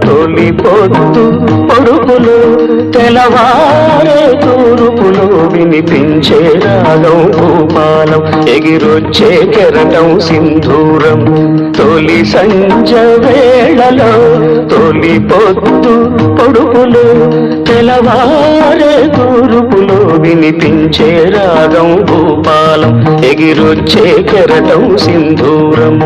తొలి పొద్దు పొడుపులు తెలవారే తూరుపులు వినిపించే రాగం భూపాలం ఎగిరొచ్చే కెరటం సింధూరం తొలి సంజ వేళలో తొలి పొద్దు పొడుపులు తెలవారే తూరుపులు వినిపించే రాగం భూపాలం ఎగిరొచ్చే కెరటం సింధూరం